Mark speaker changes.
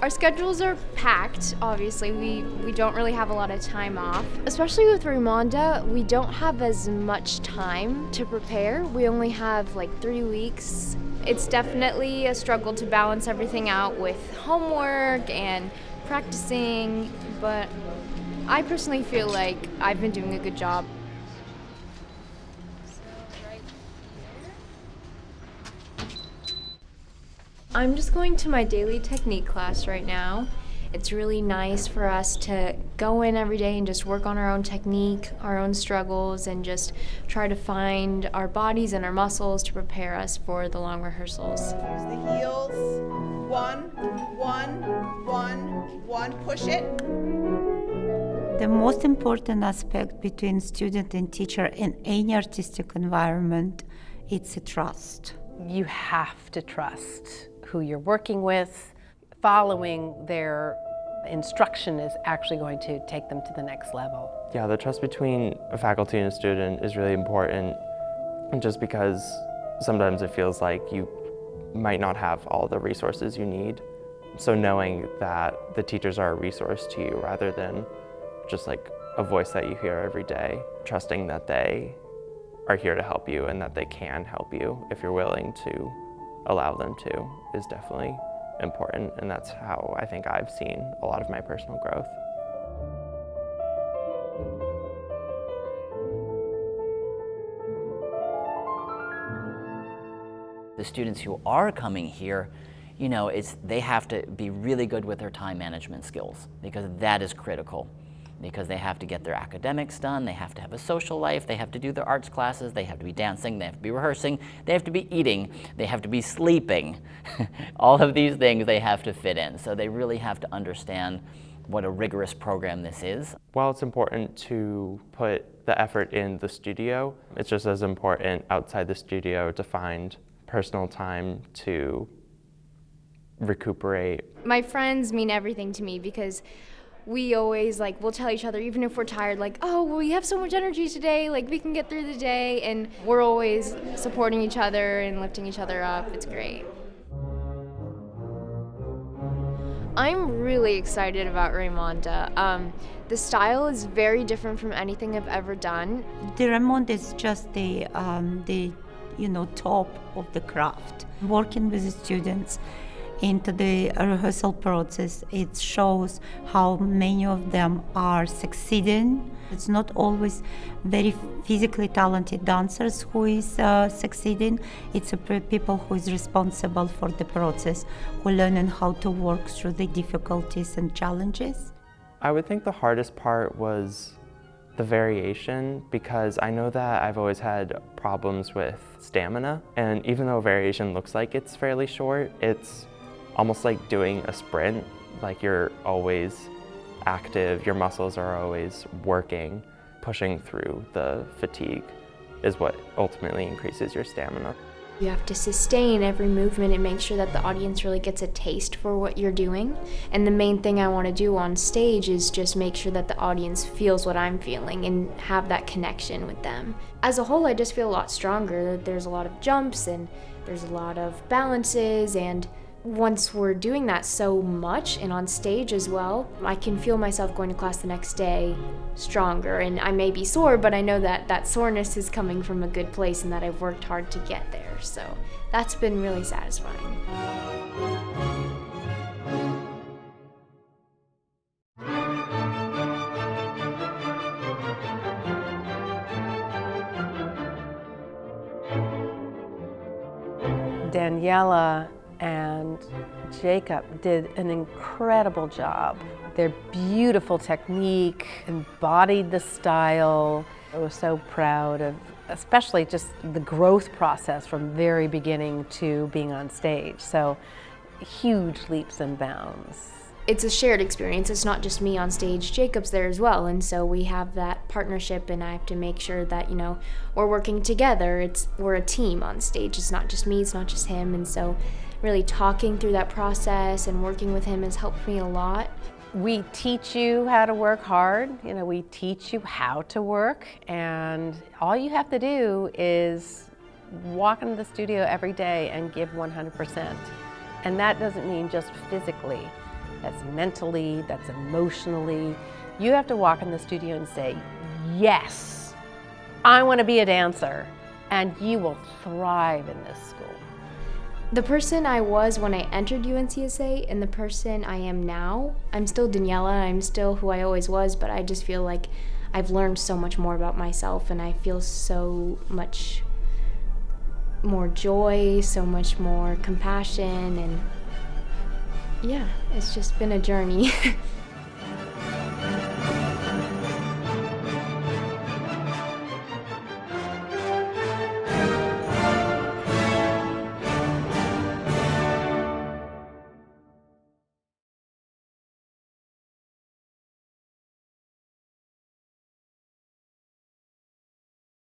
Speaker 1: Our schedules are packed, obviously. We don't really have a lot of time off. Especially with Raymonda, we don't have as much time to prepare. We only have like 3 weeks. It's definitely a struggle to balance everything out with homework and practicing, but I personally feel like I've been doing a good job. I'm just going to my daily technique class right now. It's really nice for us to go in every day and just work on our own technique, our own struggles, and just try to find our bodies and our muscles to prepare us for the long rehearsals.
Speaker 2: Use the heels. One, push it.
Speaker 3: The most important aspect between student and teacher in any artistic environment, it's a trust.
Speaker 4: You have to trust who you're working with. Following their instruction is actually going to take them to the next level.
Speaker 5: Yeah, the trust between a faculty and a student is really important, just because sometimes it feels like you might not have all the resources you need. So knowing that the teachers are a resource to you rather than just like a voice that you hear every day, trusting that they are here to help you and that they can help you if you're willing to allow them to is definitely important, and that's how I think I've seen a lot of my personal growth.
Speaker 6: The students who are coming here, you know, they have to be really good with their time management skills, because that is critical. Because they have to get their academics done, they have to have a social life, they have to do their arts classes, they have to be dancing, they have to be rehearsing, they have to be eating, they have to be sleeping. All of these things they have to fit in. So they really have to understand what a rigorous program this is.
Speaker 5: While it's important to put the effort in the studio, it's just as important outside the studio to find personal time to recuperate.
Speaker 1: My friends mean everything to me because we always we'll tell each other, even if we're tired, oh, well, we have so much energy today, we can get through the day, and we're always supporting each other and lifting each other up. It's great. I'm really excited about Raymonda. The style is very different from anything I've ever done.
Speaker 3: The Raymonda is just the top of the craft. Working with the students into the rehearsal process, it shows how many of them are succeeding. It's not always very physically talented dancers who is succeeding. It's people who is responsible for the process, who learning how to work through the difficulties and challenges.
Speaker 5: I would think the hardest part was the variation, because I know that I've always had problems with stamina, and even though variation looks like it's fairly short, it's almost like doing a sprint. You're always active, your muscles are always working. Pushing through the fatigue is what ultimately increases your stamina.
Speaker 1: You have to sustain every movement and make sure that the audience really gets a taste for what you're doing. And the main thing I want to do on stage is just make sure that the audience feels what I'm feeling and have that connection with them. As a whole, I just feel a lot stronger. There's a lot of jumps and there's a lot of balances, and once we're doing that so much and on stage as well, I can feel myself going to class the next day stronger. And I may be sore, but I know that that soreness is coming from a good place and that I've worked hard to get there. So that's been really satisfying.
Speaker 4: Daniela and Jacob did an incredible job. Their beautiful technique embodied the style. I was so proud of especially just the growth process from very beginning to being on stage. So huge leaps and bounds.
Speaker 1: It's a shared experience. It's not just me on stage. Jacob's there as well, and so we have that partnership, and I have to make sure that, we're working together. We're a team on stage. It's not just me, it's not just him, and so really talking through that process and working with him has helped me a lot.
Speaker 4: We teach you how to work hard. We teach you how to work, and all you have to do is walk into the studio every day and give 100%. And that doesn't mean just physically. that's mentally, that's emotionally. You have to walk in the studio and say, yes, I want to be a dancer, and you will thrive in this school.
Speaker 1: The person I was when I entered UNCSA and the person I am now, I'm still Daniela, I'm still who I always was, but I just feel like I've learned so much more about myself, and I feel so much more joy, so much more compassion, and yeah, it's just been a journey.